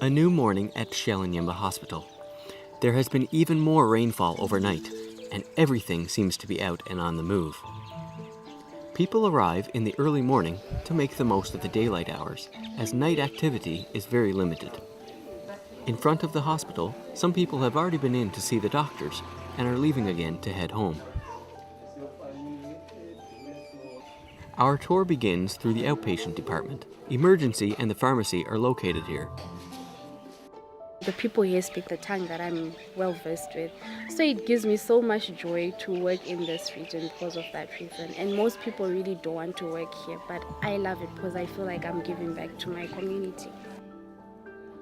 A new morning at Shelinyemba Hospital. There has been even more rainfall overnight, and everything seems to be out and on the move. People arrive in the early morning to make the most of the daylight hours, as night activity is very limited. In front of the hospital, some people have already been in to see the doctors and are leaving again to head home. Our tour begins through the outpatient department. Emergency and the pharmacy are located here. The people here speak the tongue that I'm well versed with. So it gives me so much joy to work in this region because of that reason. And most people really don't want to work here, but I love it because I feel like I'm giving back to my community.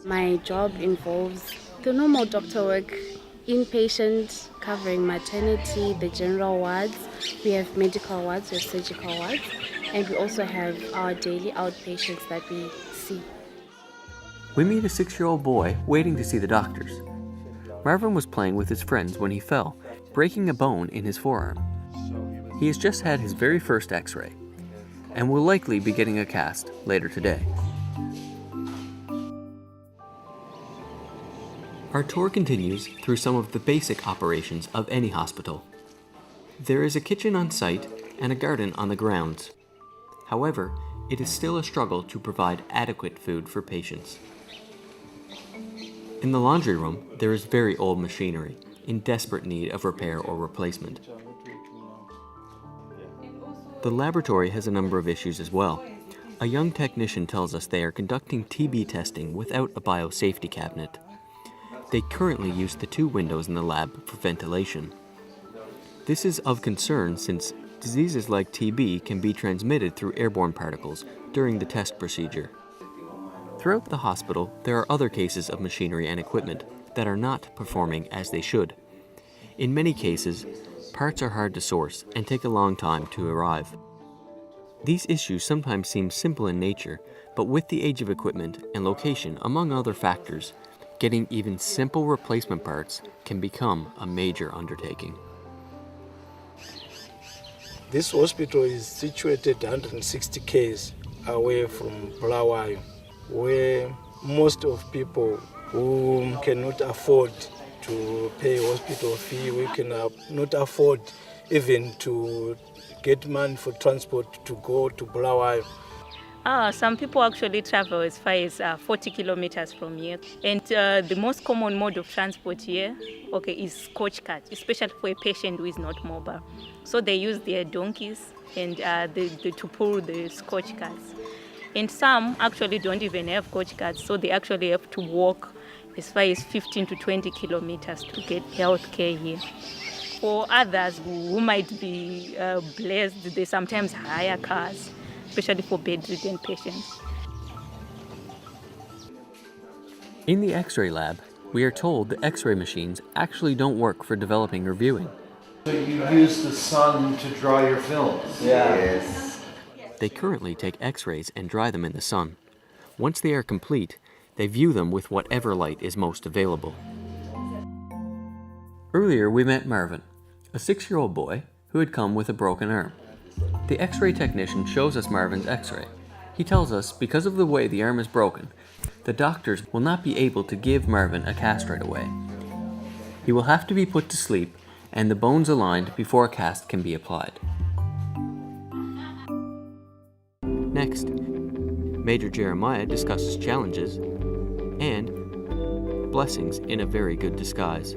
My job involves the normal doctor work, inpatient, covering maternity, the general wards. We have medical wards, we have surgical wards, and we also have our daily outpatients that we see. We meet a 6-year-old boy waiting to see the doctors. Marvin was playing with his friends when he fell, breaking a bone in his forearm. He has just had his very first x-ray, and will likely be getting a cast later today. Our tour continues through some of the basic operations of any hospital. There is a kitchen on site and a garden on the grounds. However, it is still a struggle to provide adequate food for patients. In the laundry room, there is very old machinery, in desperate need of repair or replacement. The laboratory has a number of issues as well. A young technician tells us they are conducting TB testing without a biosafety cabinet. They currently use the 2 windows in the lab for ventilation. This is of concern since diseases like TB can be transmitted through airborne particles during the test procedure. Throughout the hospital, there are other cases of machinery and equipment that are not performing as they should. In many cases, parts are hard to source and take a long time to arrive. These issues sometimes seem simple in nature, but with the age of equipment and location, among other factors, getting even simple replacement parts can become a major undertaking. This hospital is situated 160 km away from Bulawayo, where most of people who cannot afford to pay hospital fee, we cannot afford even to get money for transport to go to Bulawayo. Some people actually travel as far as 40 kilometers from here. And the most common mode of transport here, is coach cart, especially for a patient who is not mobile. So they use their donkeys and to pull the coach carts. And some actually don't even have coach carts, so they actually have to walk as far as 15 to 20 kilometers to get health care here. For others who might be blessed, they sometimes hire cars, especially for bedridden patients. In the X-ray lab, we are told the X-ray machines actually don't work for developing or viewing. So you use the sun to dry your films? Yeah. Yes. They currently take X-rays and dry them in the sun. Once they are complete, they view them with whatever light is most available. Earlier we met Marvin, a 6-year-old boy who had come with a broken arm. The X-ray technician shows us Marvin's X-ray. He tells us because of the way the arm is broken, the doctors will not be able to give Marvin a cast right away. He will have to be put to sleep and the bones aligned before a cast can be applied. Next, Major Jeremiah discusses challenges and blessings in a very good disguise.